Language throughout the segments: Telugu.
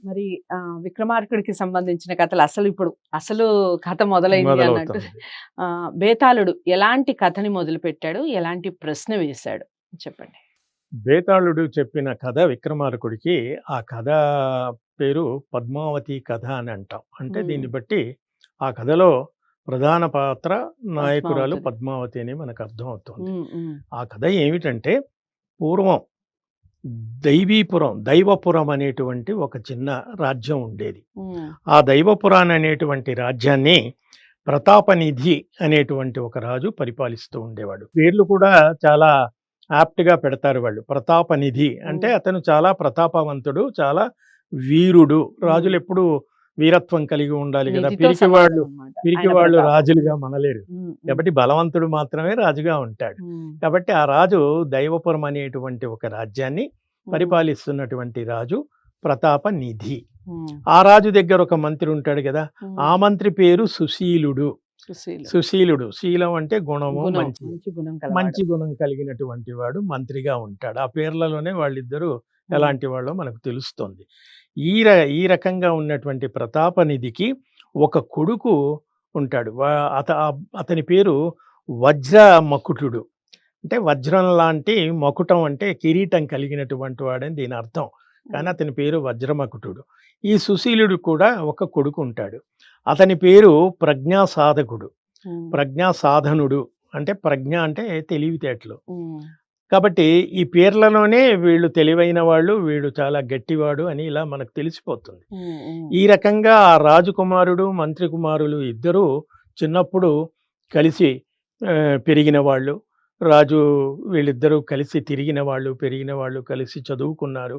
మరి 'విక్రమార్కుడికి' సంబంధించిన కథలు అసలు కథ మొదలైంది అన్నట్టు మొదలవుతుంది. బేతాళుడు ఎలాంటి కథని మొదలుపెట్టాడు? ఎలాంటి ప్రశ్న వేశాడు? చెప్పండి. బేతాళుడు చెప్పిన కథ విక్రమార్కుడికి, ఆ కథ పేరు 'పద్మావతి కథ' అని అంటాం. అంటే హ్మ్. దీన్ని బట్టి ఆ కథలో ప్రధాన పాత్ర నాయకురాలు పద్మావతిది. పద్మావతి అని మనకు అర్థమవుతుంది. హ్మ్. హ్మ్. ఆ కథ ఏమిటంటే, పూర్వం దైవపురం అనేటువంటి ఒక చిన్న రాజ్యం ఉండేది. హ్మ్. ఆ దైవపురాన్ అనేటువంటి రాజ్యాన్ని ప్రతాపనిధి అనేటువంటి ఒక రాజు పరిపాలిస్తూ ఉండేవాడు. పేర్లు కూడా చాలా యాప్ట్‌గా పెడతారు వాళ్ళు. ప్రతాపనిధి అంటే హ్మ్. అతను చాలా ప్రతాపవంతుడు, చాలా వీరుడు. హ్మ్. రాజులెప్పుడూ వీరత్వం కలిగి ఉండాలి గదా! నిధితో సమానం అన్నమాట. ఆయన పిరికివాళ్ళు ప్రతాపం. రాజులుగా మనలేరు. హ్మ్. హ్మ్. కాబట్టి బలవంతుడు మాత్రమే రాజుగా ఉంటాడు. హ్మ్. కాబట్టి ఆ రాజు దైవపురం అనేటువంటి ఒక రాజ్యాన్ని హ్మ్. పరిపాలిస్తున్నటువంటి రాజు ప్రతాపనిధి. హ్మ్. ఆ రాజు దగ్గర ఒక మంత్రి ఉంటాడు గదా! హ్మ్. ఆ మంత్రి పేరు సుశీలుడు. సుశీలుడు. సుశీలుడు. శీలం అంటే గుణము, గుణం. మంచి. మంచి గుణం కలవాడు. మంచి గుణం కలిగినటువంటి వాడు మంత్రిగా ఉంటాడు. ఆ పేర్లలోనే వాళ్ళిద్దరూ హ్మ్. ఎలాంటి వాళ్ళో మనకు తెలుస్తోంది. ఈ రకంగా ఉన్నటువంటి ప్రతాపనిధికి ఒక కొడుకు ఉంటాడు. అతని పేరు వజ్రమకుటుడు. అంటే వజ్రం లాంటి మకుటం అంటే కిరీటం కలిగినటువంటి వాడని దీని అర్థం. కానీ హ్మ్. అతని పేరు వజ్రమకుటుడు. ఈ సుశీలుడు కూడా ఒక కొడుకు ఉంటాడు. అతని పేరు ప్రజ్ఞాసాధకుడు. హ్మ్. ప్రజ్ఞాసాధనుడు అంటే ప్రజ్ఞ అంటే తెలివితేటలు. హ్మ్. కాబట్టి ఈ పేర్లలోనే వీళ్ళు తెలివైన వాళ్ళు, వీడు చాలా గట్టివాడు అని ఇలా మనకు తెలిసిపోతుంది. హ్మ్. హ్మ్. ఈ రకంగా ఆ రాజకుమారుడు, మంత్రి కుమారులు ఇద్దరూ చిన్నప్పుడు కలిసి పెరిగిన వాళ్ళు. రాజు వీళ్ళిద్దరూ కలిసి తిరిగిన వాళ్ళు, పెరిగిన వాళ్ళు, కలిసి చదువుకున్నారు.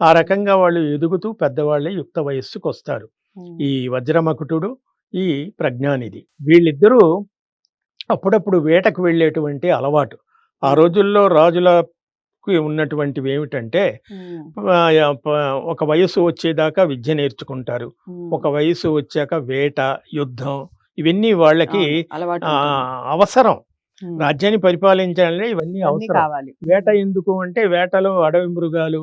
ఆ హ్మ్. రకంగా వాళ్ళు ఎదుగుతూ పెద్దవాళ్ళై యుక్త వయస్సుకొస్తారు. హ్మ్. ఈ వజ్రమకుటుడు, ఈ ప్రజ్ఞానిధి. వీళ్ళిద్దరూ అప్పుడప్పుడు వేటకు వెళ్ళేటువంటి అలవాటు. ఆ హ్మ్. రోజుల్లో రాజులకి ఉన్నటువంటివేమిటంటే హ్మ్. ఒక వయస్సు వచ్చేదాకా విద్య నేర్చుకుంటారు. హ్మ్. ఒక వయస్సు వచ్చాక వేట, యుద్ధం ఇవన్నీ వాళ్ళకి అవును. అలవాటుంటుంది. అవసరం. హ్మ్. రాజ్యాన్ని పరిపాలించాలంటే ఇవన్నీ ఇవన్నీ అవసరం. కావాలి. వేట హ్మ్. ఎందుకు అంటే వేటలో అడవి మృగాలు,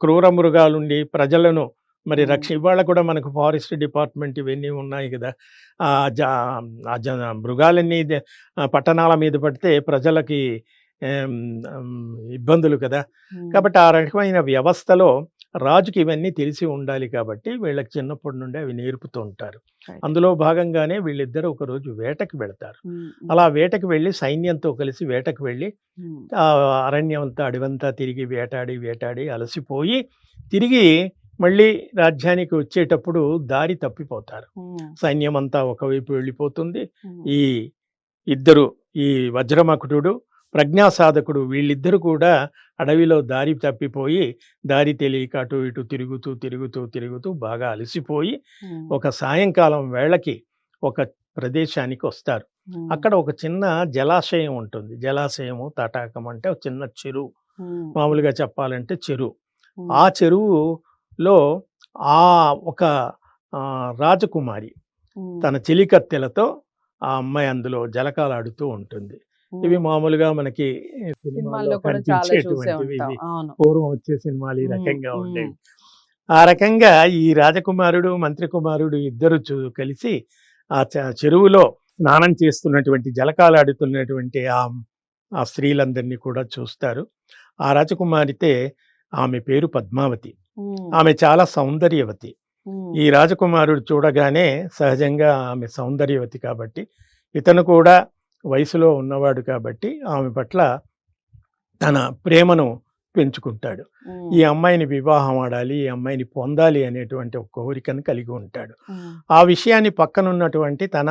క్రూర మృగాలుండి ప్రజలను మరి హ్మ్. ఇవాళ కూడా మనకు ఫారెస్ట్ డిపార్ట్‌మెంట్ ఇవన్నీ ఉన్నాయి గదా! ఆహ్, జా ఆ జ మృగాలన్నీ పట్టణాల మీద పడితే ప్రజలకి ఆహ్, ఇబ్బందులు కదా! హ్మ్. కాబట్టి ఆ రకమైన వ్యవస్థలో రాజుకి ఇవన్నీ తెలిసి ఉండాలి కాబట్టి వీళ్ళకి చిన్నప్పటి నుండే అవి నేర్పుతూ ఉంటారు. రైట్. అందులో భాగంగానే వీళ్ళిద్దరూ ఒకరోజు వేటకి వెళతారు. హ్మ్. హ్మ్. అలా వేటకి వెళ్ళి సైన్యంతో కలిసి వేటకి వెళ్ళి హ్మ్. అరణ్యమంతా, అడవంతా తిరిగి వేటాడి, వేటాడి అలసిపోయి తిరిగి మళ్ళీ రాజ్యానికి వచ్చేటప్పుడు దారి తప్పిపోతారు. హ్మ్. సైన్యమంతా ఒకవైపు వెళ్ళిపోతుంది. హ్మ్. ఈ ఇద్దరు ఈ వజ్రమకుటుడు, ప్రజ్ఞాసాధకుడు వీళ్ళిద్దరూ కూడా అడవిలో దారి తప్పిపోయి, దారి తెలియక అటు ఇటు తిరుగుతూ, తిరుగుతూ, తిరుగుతూ బాగా అలసిపోయి హ్మ్. ఒక సాయంకాలం వేళకి ఒక ప్రదేశానికొస్తారు. హ్మ్. అక్కడ ఒక చిన్న జలాశయం ఉంటుంది. జలాశయము, తటాకం అంటే ఒక చిన్న చెరువు. హ్మ్. హ్మ్. మామూలుగా చెప్పాలంటే చెరువు. హ్మ్. ఆ చెరువులో ఒక రాజకుమారి హ్మ్. తన చెలికత్తెలతో ఆ అమ్మాయి అందులో జలకాలాడుతూ ఉంటుంది. ఇవి హ్మ్. మామూలుగా మనకి సినిమాల్లో సినిమాల్లో కూడా చాలా చూసే కనిపించేటువంటివి ఉంటాం. ఇవి. అవును. పూర్వం వచ్చే సినిమాలు ఈ హ్మ్. రకంగా హ్మ్. ఉండేవి. ఆ రకంగా ఈ రాజకుమారుడు, మంత్రి కుమారుడు ఇద్దరు కలిసి ఆ చెరువులో స్నానం చేస్తున్నటువంటి జలకాలాడుతున్నటువంటి ఆ స్త్రీలందరినీ కూడా చూస్తారు. ఆ రాజకుమారితే ఆమె పేరు పద్మావతి. హ్మ్. ఆమె చాలా సౌందర్యవతి. హ్మ్. ఈ రాజకుమారుడు చూడగానే సహజంగా ఆమె సౌందర్యవతి కాబట్టి, ఇతను కూడా వయసులో ఉన్నవాడు కాబట్టి ఆమె పట్ల తన ప్రేమను పెంచుకుంటాడు. ఈ హ్మ్. అమ్మాయిని వివాహం ఆడాలి, ఈ అమ్మాయిని పొందాలి అనేటువంటి ఒక కోరికను కలిగి ఉంటాడు. హ్మ్. ఆ విషయాన్ని పక్కనున్నటువంటి తన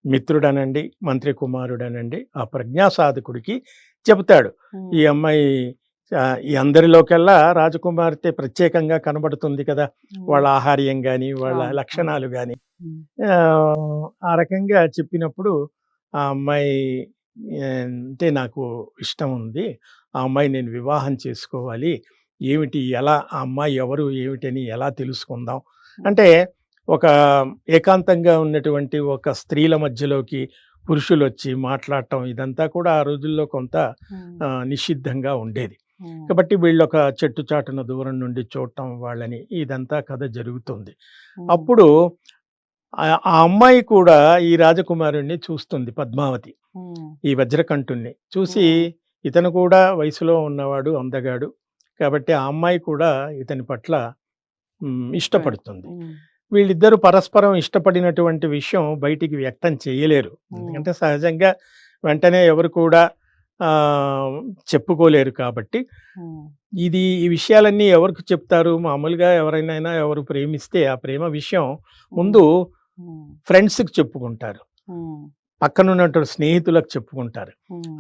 మిత్రుడనండి, మంత్రి కుమారుడనండి, ఆ ప్రజ్ఞాసాధకుడికి చెబుతాడు. ఈ హ్మ్. అమ్మాయి ఈ అందరిలోకెల్లా రాజకుమార్తె ప్రత్యేకంగా కనబడుతుంది కదా! హ్మ్. వాళ్ళ ఆహార్యం గాని, వాళ్ళ అవును. అవును. లక్షణాలు గాని. హ్మ్. ఆ రకంగా చెప్పినప్పుడు ఆ అమ్మాయి అంటే నాకు ఇష్టం ఉంది. ఆ అమ్మాయిని నేను వివాహం చేసుకోవాలి. ఏమిటి? ఎలా? ఆ అమ్మాయి ఎవరు? ఏమిటని ఎలా తెలుసుకుందాం? హ్మ్. అంటే ఒక ఏకాంతంగా ఉన్నటువంటి ఒక స్త్రీల మధ్యలోకి పురుషులొచ్చి మాట్లాడటం ఇదంతా కూడా ఆ రోజుల్లో కొంత హ్మ్. నిషిద్ధంగా ఉండేది. కాబట్టి వీళ్ళొక చెట్టు చాటున దూరం నుండి చూడటం వాళ్ళని ఇదంతా కథ జరుగుతుంది. అప్పుడు ఆ అమ్మాయి కూడా ఈ రాజకుమారుడిని చూస్తుంది పద్మావతి. ఈ వజ్రకంఠుణ్ణి చూసి ఇతను కూడా వయసులో ఉన్నవాడు, అందగాడు. కాబట్టి ఆ అమ్మాయి కూడా ఇతని పట్ల ఇష్టపడుతుంది. వీళ్ళిద్దరూ పరస్పరం ఇష్టపడినటువంటి విషయం బయటికి వ్యక్తం చేయలేరు. ఎందుకంటే సహజంగా వెంటనే ఎవరు కూడా చెప్పుకోలేరు కాబట్టి ఈ విషయాలన్నీ ఎవరికి చెప్తారు? మామూలుగా ఎవరైనా ఎవరు ప్రేమిస్తే ఆ ప్రేమ విషయం ముందు ఫ్రెండ్స్కి చెప్పుకుంటారు, పక్కనున్నటువంటి స్నేహితులకు చెప్పుకుంటారు.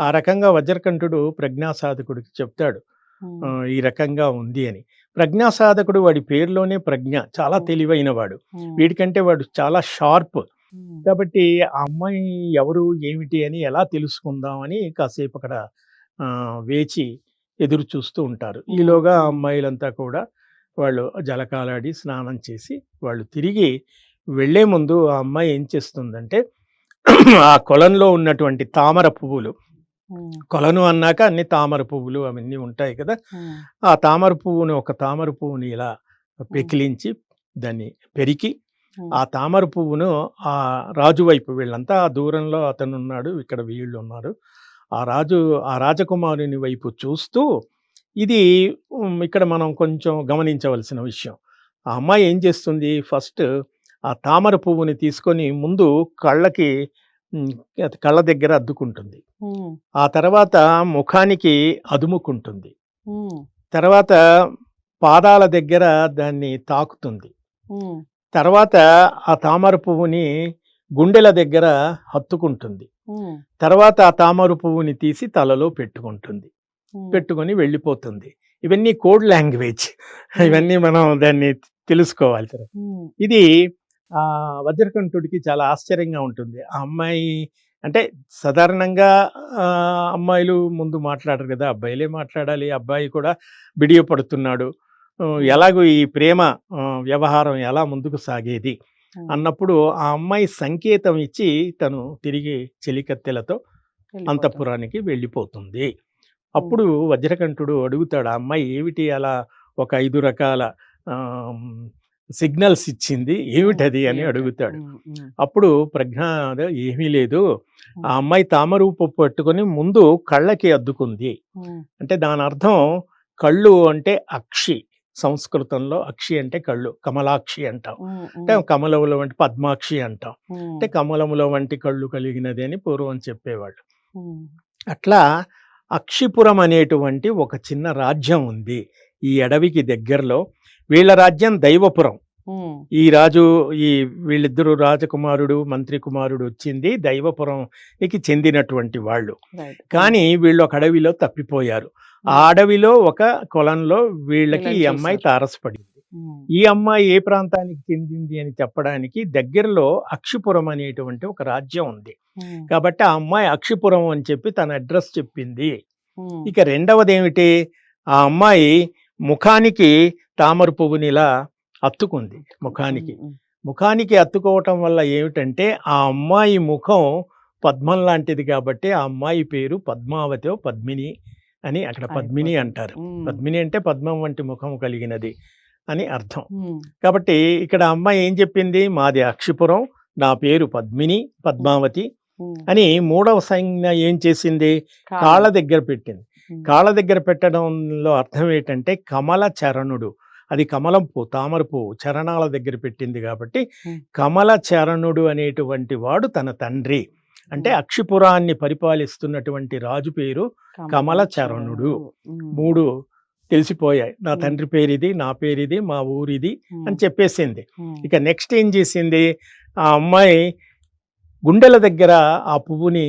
ఆ రకంగా వజ్రకంఠుడు ప్రజ్ఞాసాధకుడికి చెప్తాడు ఈ రకంగా ఉంది అని. ప్రజ్ఞాసాధకుడు వాడి పేరులోనే ప్రజ్ఞ, చాలా తెలివైన వాడు. వీడికంటే వాడు చాలా షార్ప్. కాబట్టి ఆ అమ్మాయి ఎవరు ఏమిటి అని ఎలా తెలుసుకుందాం అని కాసేపు అక్కడ వేచి ఎదురు చూస్తూ ఉంటారు. ఈలోగా అమ్మాయిలంతా కూడా వాళ్ళు జలకాలాడి స్నానం చేసి వాళ్ళు తిరిగి వెళ్లే ముందు ఆ అమ్మాయి ఏం చేస్తుందంటే ఆ కొలంలో ఉన్నటువంటి తామర పువ్వులు, కొలను అన్నాక అన్ని తామర పువ్వులు అవన్నీ ఉంటాయి కదా, ఆ తామర పువ్వుని ఒక తామర పువ్వుని ఇలా పెకిలించి దాన్ని పెరికి ఆ తామర పువ్వును ఆ రాజు వైపు, వీళ్ళంతా దూరంలో అతను ఉన్నాడు, ఇక్కడ వీళ్ళు ఉన్నారు, ఆ రాజకుమారుని వైపు చూస్తూ, ఇది ఇక్కడ మనం కొంచెం గమనించవలసిన విషయం. ఆ అమ్మాయి ఏం చేస్తుంది, ఫస్ట్ ఆ తామర పువ్వుని తీసుకొని ముందు కళ్ళ దగ్గర అద్దుకుంటుంది, ఆ తర్వాత ముఖానికి అదుముకుంటుంది, తర్వాత పాదాల దగ్గర దాన్ని తాకుతుంది, తర్వాత ఆ తామర పువ్వుని గుండెల దగ్గర హత్తుకుంటుంది, తర్వాత ఆ తామర పువ్వుని తీసి తలలో పెట్టుకొని వెళ్ళిపోతుంది. ఇవన్నీ కోడ్ లాంగ్వేజ్, ఇవన్నీ మనం దాన్ని తెలుసుకోవాలి. ఇది ఆ వజ్రకంఠుడికి చాలా ఆశ్చర్యంగా ఉంటుంది. ఆ అమ్మాయి అంటే సాధారణంగా అమ్మాయిలు ముందు మాట్లాడరు కదా, అబ్బాయిలే మాట్లాడాలి. అబ్బాయి కూడా బిడియపడుతున్నాడు, ఎలాగో ఈ ప్రేమ వ్యవహారం ఎలా ముందుకు సాగేది అన్నప్పుడు ఆ అమ్మాయి సంకేతం ఇచ్చి తను తిరిగి చెలికత్తెలతో అంతఃపురానికి వెళ్ళిపోతుంది. అప్పుడు వజ్రకంఠుడు అడుగుతాడు, ఆ అమ్మాయి ఏమిటి అలా ఒక 5 రకాల సిగ్నల్స్ ఇచ్చింది, ఏమిటది అని అడుగుతాడు. అప్పుడు ప్రజ్ఞ ఏమీ లేదు, ఆ అమ్మాయి తామర పువ్వు పట్టుకొని ముందు కళ్ళకి అద్దుకుంది. అంటే దాని అర్థం కళ్ళు అంటే అక్షి, సంస్కృతంలో అక్షి అంటే కళ్ళు, కమలాక్షి అంటాం, అంటే కమలముల వంటి పద్మాక్షి అంటాం, అంటే కమలముల వంటి కళ్ళు కలిగినది అని పూర్వం చెప్పేవాళ్ళు. అట్లా అక్షిపురం అనేటువంటి ఒక చిన్న రాజ్యం ఉంది ఈ అడవికి దగ్గరలో. వీళ్ళ రాజ్యం దైవపురం. వీళ్ళిద్దరు రాజకుమారుడు మంత్రి కుమారుడు వచ్చింది దైవపురంకి చెందినటువంటి వాళ్ళు. కానీ వీళ్ళు ఒక అడవిలో తప్పిపోయారు. ఆ అడవిలో ఒక కొలంలో వీళ్ళకి ఈ అమ్మాయి తారసపడింది. ఈ అమ్మాయి ఏ ప్రాంతానికి చెందింది అని చెప్పడానికి దగ్గరలో అక్షిపురం అనేటువంటి ఒక రాజ్యం ఉంది. కాబట్టి ఆ అమ్మాయి అక్షిపురం అని చెప్పి తన అడ్రస్ చెప్పింది. ఇక రెండవది ఏమిటి, ఆ అమ్మాయి ముఖానికి తామర పువ్వుని ఇలా అత్తుకుంది. ముఖానికి అత్తుకోవటం వల్ల ఏమిటంటే ఆ అమ్మాయి ముఖం పద్మం లాంటిది కాబట్టి ఆ అమ్మాయి పేరు పద్మావతి, పద్మిని అని అక్కడ పద్మిని అంటారు. పద్మిని అంటే పద్మం వంటి ముఖం కలిగినది అని అర్థం. కాబట్టి ఇక్కడ అమ్మాయి ఏం చెప్పింది, మాది అక్షిపురం, నా పేరు పద్మిని, పద్మావతి అని. మూడవ సంజ్ఞ ఏం చేసింది, కాళ్ళ దగ్గర పెట్టింది. కాళ్ళ దగ్గర పెట్టడంలో అర్థం ఏంటంటే కమల చరణుడు, అది కమలం పువ్వు, తామర పువ్వు చరణాల దగ్గర పెట్టింది కాబట్టి కమల చరణుడు అనేటువంటి వాడు తన తండ్రి. అంటే అక్షిపురాన్ని పరిపాలిస్తున్నటువంటి రాజు పేరు కమల చరణుడు. 3 తెలిసిపోయాయి, నా తండ్రి పేరిది, నా పేరిది, మా ఊరిది అని చెప్పేసింది. ఇక నెక్స్ట్ ఏం చేసింది, ఆ అమ్మాయి గుండెల దగ్గర ఆ పువ్వుని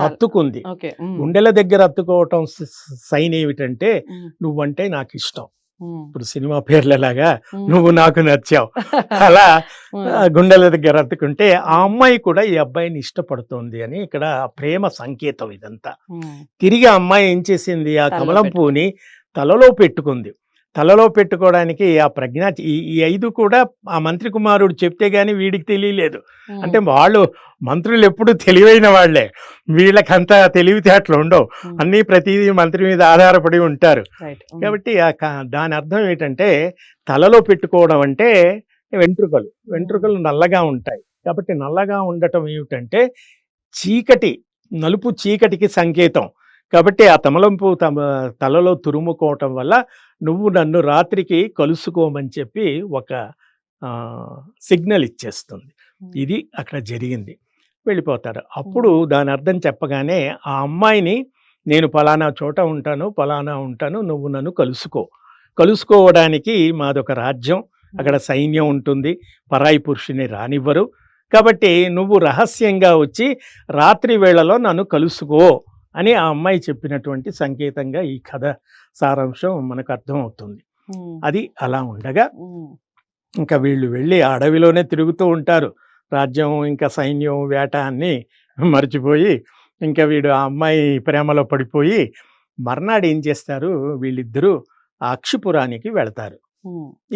హత్తుకుంది. గుండెల దగ్గర హత్తుకోవటం సైన్ ఏమిటంటే నువ్వంటే నాకు ఇష్టం. ఇప్పుడు సినిమా పేర్లలాగా నువ్వు నాకు నచ్చావు, అలా గుండెల దగ్గర హత్తుకుంటే ఆ అమ్మాయి కూడా ఈ అబ్బాయిని ఇష్టపడుతోంది అని ఇక్కడ ప్రేమ సంకేతం ఇదంతా. తిరిగి ఆ అమ్మాయి ఏం చేసింది, ఆ కమలం పువ్వుని తలలో పెట్టుకుంది. తలలో పెట్టుకోవడానికి ఆ ప్రజ్ఞ ఈ 5 కూడా ఆ మంత్రి కుమారుడు చెప్తే గాని వీడికి తెలియలేదు. అంటే వాళ్ళు మంత్రులు ఎప్పుడు తెలివైన వాళ్ళే. వీళ్ళకంత తెలివితేటలు ఉండవు. అన్నీ ప్రతిదీ మంత్రి మీద ఆధారపడి ఉంటారు. కాబట్టి దాని అర్థం ఏంటంటే తలలో పెట్టుకోవడం అంటే వెంట్రుకలు నల్లగా ఉంటాయి. కాబట్టి నల్లగా ఉండటం ఏమిటంటే చీకటి, నలుపు చీకటికి సంకేతం. కాబట్టి ఆ తమలంపు తలలో తురుముకోవటం వల్ల నువ్వు నన్ను రాత్రికి కలుసుకోమని చెప్పి ఒక సిగ్నల్ ఇచ్చేస్తుంది. ఇది అక్కడ జరిగింది. వెళ్ళిపోతారు. అప్పుడు దాని అర్థం చెప్పగానే ఆ అమ్మాయిని నేను పలానా చోట ఉంటాను, నువ్వు నన్ను కలుసుకోవడానికి మాదొక రాజ్యం, అక్కడ సైన్యం ఉంటుంది, పరాయి పురుషుని రానివ్వరు. కాబట్టి నువ్వు రహస్యంగా వచ్చి రాత్రి వేళలో నన్ను కలుసుకో అని ఆ అమ్మాయి చెప్పినటువంటి సంకేతంగా ఈ కథ సారాంశం మనకు అర్థమవుతుంది. అది అలా ఉండగా ఇంకా వీళ్ళు వెళ్ళి అడవిలోనే తిరుగుతూ ఉంటారు. రాజ్యం ఇంకా సైన్యం వేట అన్నీ మర్చిపోయి ఇంకా వీడు ఆ అమ్మాయి ప్రేమలో పడిపోయి మర్నాడు ఏం చేస్తారు, వీళ్ళిద్దరూ ఆ అక్షిపురానికి వెళతారు.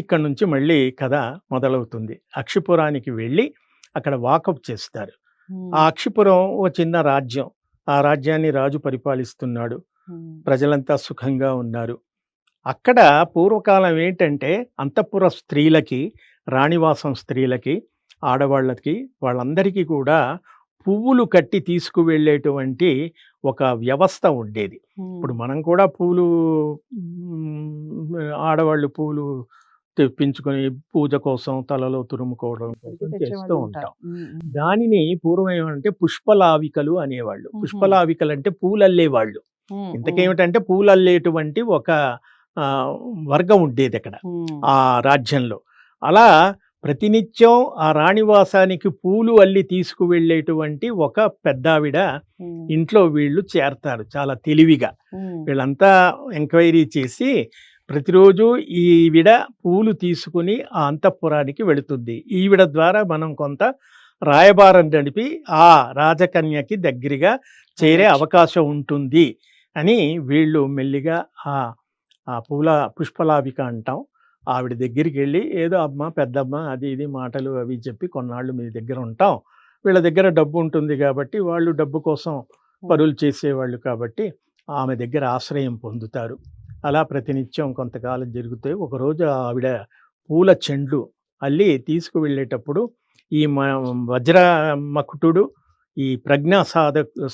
ఇక్కడ నుంచి మళ్ళీ కథ మొదలవుతుంది. అక్షిపురానికి వెళ్ళి అక్కడ వాకప్ చేస్తారు. ఆ అక్షిపురం ఓ చిన్న రాజ్యం. ఆ రాజ్యాన్ని రాజు పరిపాలిస్తున్నాడు. ప్రజలంతా సుఖంగా ఉన్నారు. అక్కడ పూర్వకాలం ఏంటంటే అంతఃపుర స్త్రీలకి, రాణివాసం స్త్రీలకి, ఆడవాళ్ళకి, వాళ్ళందరికీ కూడా పువ్వులు కట్టి తీసుకువెళ్ళేటువంటి ఒక వ్యవస్థ ఉండేది. ఇప్పుడు మనం కూడా ఆడవాళ్ళు పూలు తెప్పించుకొని పూజ కోసం తలలో తురుముకోవడం కోసం చేస్తూ ఉంటాం. దానిని పూర్వం ఏమంటే పుష్పలావికలు అనేవాళ్ళు. పుష్పలావికలు అంటే పూలల్లేవాళ్ళు. ఇంతకేమిటంటే పూలల్లేటువంటి ఒక వర్గం ఉండేది అక్కడ ఆ రాజ్యంలో. అలా ప్రతినిత్యం ఆ రాణివాసానికి పూలు అల్లి తీసుకువెళ్ళేటువంటి ఒక పెద్దావిడ ఇంట్లో వీళ్ళు చేరతారు చాలా తెలివిగా. వీళ్ళంతా ఎంక్వైరీ చేసి ప్రతిరోజు ఈవిడ పూలు తీసుకుని ఆ అంతఃపురానికి వెళుతుంది. ఈవిడ ద్వారా మనం కొంత రాయబారం నడిపి ఆ రాజకన్యకి దగ్గరగా చేరే అవకాశం ఉంటుంది అని వీళ్ళు మెల్లిగా ఆ పుష్పలావిక అంటాం, ఆవిడ దగ్గరికి వెళ్ళి ఏదో అమ్మ పెద్దమ్మ అది ఇది మాటలు అవి చెప్పి కొన్నాళ్ళు మీ దగ్గర ఉంటాం, వీళ్ళ దగ్గర డబ్బు ఉంటుంది కాబట్టి వాళ్ళు డబ్బు కోసం పనులు చేసేవాళ్ళు కాబట్టి ఆమె దగ్గర ఆశ్రయం పొందుతారు. అలా ప్రతినిత్యం కొంతకాలం జరుగుతాయి. ఒకరోజు ఆవిడ పూల చెండ్లు అల్లి తీసుకువెళ్ళేటప్పుడు ఈ వజ్రమకుటుడు, ఈ ప్రజ్ఞా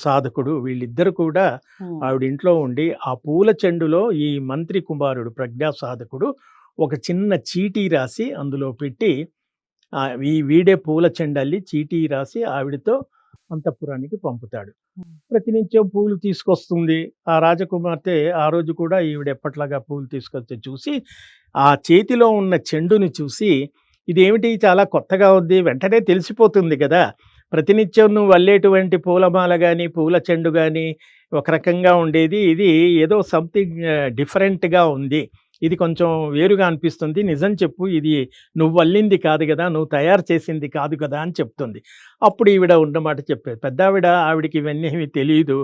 సాధకుడు వీళ్ళిద్దరు కూడా ఆవిడ ఇంట్లో ఉండి ఆ పూల చెండులో ఈ మంత్రి కుమారుడు ప్రజ్ఞా సాధకుడు ఒక చిన్న చీటీ రాసి అందులో పెట్టి వీడే పూల చెండల్లి చీటీ రాసి ఆవిడతో అంతఃపురానికి పంపుతాడు. ప్రతినిత్యం పూలు తీసుకొస్తుంది. ఆ రాజకుమార్తె ఆ రోజు కూడా ఈవిడ ఎప్పట్లాగా పూలు తీసుకొస్తే చూసి ఆ చేతిలో ఉన్న చెండుని చూసి ఇదేమిటి చాలా కొత్తగా ఉంది, వెంటనే తెలిసిపోతుంది కదా, ప్రతినిత్యం నువ్వు అల్లేటువంటి పూలమాల కానీ పూల చెండు కానీ ఒక రకంగా ఉండేది, ఇది ఏదో సంథింగ్ డిఫరెంట్గా ఉంది, ఇది కొంచెం వేరుగా అనిపిస్తుంది, నిజం చెప్పు, ఇది నువ్వు అల్లింది కాదు కదా, నువ్వు తయారు చేసింది కాదు కదా అని చెప్తుంది. అప్పుడు ఈవిడ ఉన్నమాట చెప్పేది. పెద్దావిడ ఆవిడికి ఇవన్నీ ఏమీ తెలియదు.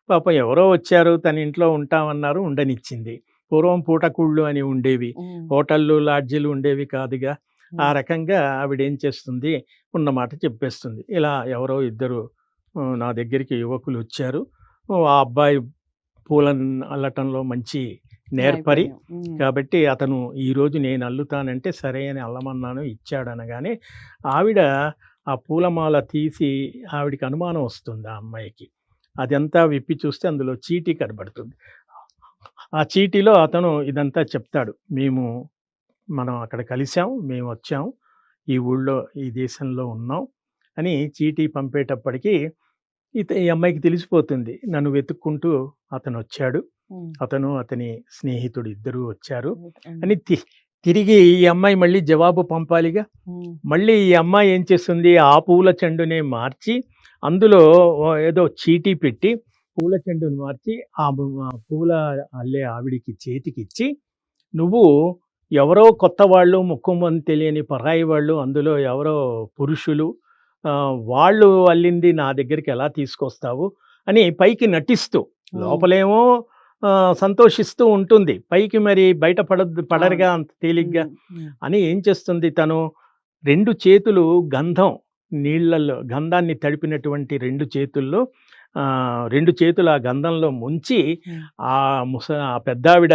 పాపం ఎవరో వచ్చారు, తన ఇంట్లో ఉంటామన్నారు, ఉండనిచ్చింది. పూర్వం పూటకూళ్ళు అని ఉండేవి, హోటళ్ళు లాడ్జీలు ఉండేవి కాదుగా. ఆ రకంగా ఆవిడ ఏం చేస్తుంది, ఉన్నమాట చెప్పేస్తుంది. ఇలా ఎవరో ఇద్దరు నా దగ్గరికి యువకులు వచ్చారు, ఆ అబ్బాయి పూలను అల్లటంలో మంచి నేర్పరి కాబట్టి అతను ఈరోజు నేను అల్లుతానంటే సరే అని అల్లమన్నాను, ఇచ్చాడు అనగానే ఆవిడ ఆ పూలమాల తీసి ఆవిడికి అనుమానం వస్తుంది ఆ అమ్మాయికి. అదంతా విప్పి చూస్తే అందులో చీటీ కనబడుతుంది. ఆ చీటీలో అతను ఇదంతా చెప్తాడు. మనం అక్కడ కలిసాం, మేము వచ్చాం, ఈ ఊళ్ళో ఈ దేశంలో ఉన్నాం అని చీటీ పంపేటప్పటికి ఈ అమ్మాయికి తెలిసిపోతుంది, నన్ను వెతుక్కుంటూ అతను వచ్చాడు, అతను అతని స్నేహితుడు ఇద్దరు వచ్చారు అని. తిరిగి ఈ అమ్మాయి మళ్ళీ జవాబు పంపాలిగా. మళ్ళీ ఈ అమ్మాయి ఏం చేస్తుంది, ఆ పూల చెండునే మార్చి అందులో ఏదో చీటీ పెట్టి పూల చెండుని మార్చి ఆ పూల అల్లే ఆవిడికి చేతికిచ్చి, నువ్వు ఎవరో కొత్త వాళ్ళు, ముక్కుమని తెలియని పరాయి వాళ్ళు, అందులో ఎవరో పురుషులు, వాళ్ళు అల్లింది నా దగ్గరికి ఎలా తీసుకొస్తావు అని పైకి నటిస్తూ, లోపలేమో సంతోషిస్తూ ఉంటుంది. పైకి మరి బయట పడరుగా అవును. అంత తేలిగ్గా. హ్మ్. హ్మ్. అని ఏం చేస్తుంది తను, 2 చేతులు గంధం నీళ్ళల్లో గంధాన్ని తడిపినటువంటి 2 చేతుల్లో 2 చేతులు ఆ గంధంలో ముంచి హ్మ్. ఆ పెద్దావిడ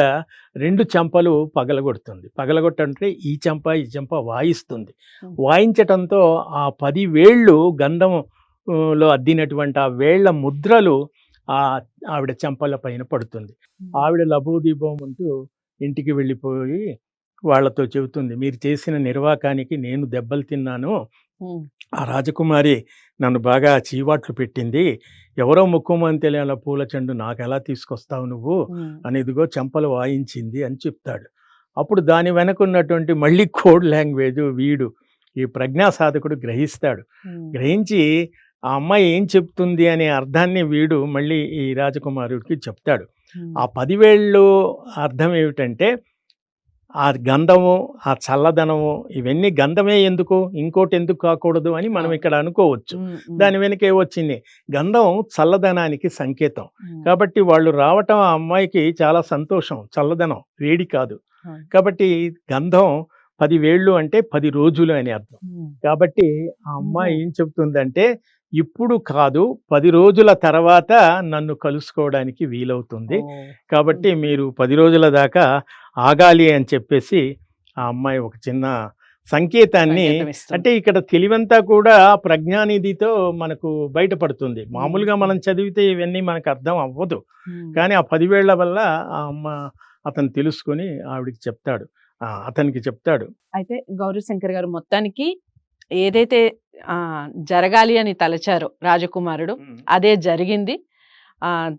2 చెంపలు పగలగొడుతుంది. పగలగొట్టంటే ఈ చెంప వాయిస్తుంది. హ్మ్. వాయించటంతో ఆ 10 వేళ్ళు గంధం లో అద్దినటువంటి ఆ వేళ్ళ ముద్రలు ఆహ్, ఆవిడ చెంపల పైన పడుతుంది. హ్మ్. ఆవిడ లబోదిబోమంటూ ఇంటికి వెళ్ళిపోయి వాళ్ళతో చెబుతుంది. మీరు చేసిన నిర్వాకానికి నేను దెబ్బలు తిన్నాను. హ్మ్. ఆ రాజకుమారి నన్ను బాగా చీవాట్లు పెట్టింది. ఎవరో ముక్కుమంతెల పూల చెండు నాకెలా తీసుకొస్తావు నువ్వు? హ్మ్. అని ఇదిగో చెంపలు వాయించింది అని చెప్తాడు. అప్పుడు దాని వెనకున్నటువంటి మళ్ళీ కోడ్ లాంగ్వేజ్ వీడు ఈ ప్రజ్ఞా సాధకుడు గ్రహిస్తాడు. హ్మ్. గ్రహించి ఆ అమ్మాయి ఏం చెప్తుంది అనే అర్థాన్ని వీడు మళ్ళీ ఈ రాజకుమారుడికి చెప్తాడు. హ్మ్. ఆ 10 వేళ్ళు అర్థం ఏమిటంటే ఆ గంధము, ఆ చల్లదనము ఇవన్నీ గంధమే ఎందుకు? ఇంకోటెందుకు కాకూడదు అని మనం అవును. ఇక్కడ అనుకోవచ్చు. హ్మ్. హ్మ్. దాని వెనక ఏవొచ్చింది? గంధం చల్లదనానికి సంకేతం. హ్మ్. కాబట్టి వాళ్ళు రావటం ఆ అమ్మాయికి చాలా సంతోషం. చల్లదనం, వేడి కాదు. అవును. కాబట్టి గంధం 10 వేళ్ళు అంటే 10 రోజులు అని అర్థం. హ్మ్. కాబట్టి ఆ హుహు. అమ్మాయి ఏం చెప్తుందంటే, ఇప్పుడు కాదు 10 రోజుల తర్వాత నన్ను కలుసుకోవడానికి వీలవుతుంది. ఓహ్! కాబట్టి హుహు. మీరు 10 రోజుల దాకా ఆగాలి అని చెప్పేసి ఆ అమ్మాయి ఒక చిన్న సంకేతాన్ని సంకేతం ఇస్తుంది. అంటే ఇక్కడ తెలివంతా కూడా ప్రజ్ఞానిధితో మనకు బయటపడుతుంది. హ్మ్. మామూలుగా హ్మ్. మనం చదివితే ఇవన్నీ మనకు అర్థం అవ్వదు. హ్మ్. కానీ ఆ 10 వేళ్ల వల్ల ఆ అమ్మ అతను తెలుసుకొని ఆవిడకి చెప్తాడు. అతనికి చెప్తాడు. అయితే గౌరీశంకర్ గారు మొత్తానికి ఏదైతే జరగాలి అని తలచారో రాజకుమారుడు, హ్మ్. అదే జరిగింది.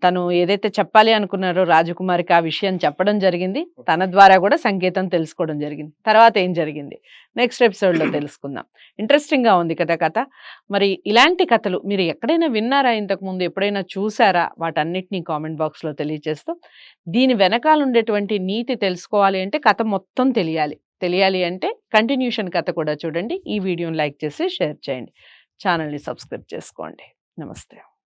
తను ఏదైతే చెప్పాలి అనుకున్నారో రాజకుమారికి ఆ విషయం చెప్పడం జరిగింది. తన ద్వారా గూడా సంకేతం తెలుసుకోవడం జరిగింది. తర్వాత ఏం జరిగింది? నెక్స్ట్ ఎపిసోడ్‌లో తెలుసుకుందాం. ఇంట్రెస్టింగ్‌గా ఉంది కదా కథ. మరి ఇలాంటి కథలు మీరు ఎక్కడైనా విన్నారా ఇంతకుముందు? ఎప్పుడైనా చూసారా? వాటన్నిటిని కామెంట్ బాక్స్‌లో తెలియజేస్తూ, దీని వెనకాల ఉండేటువంటి నీతి తెలుసుకోవాలి అంటే కథ మొత్తం తెలియాలి. తెలియాలి అంటే కంటిన్యూషన్ కథ కూడా చూడండి. ఈ వీడియోని లైక్ చేసి షేర్ చేయండి. ఛానెల్‌ని సబ్స్క్రైబ్ చేసుకోండి. నమస్తే.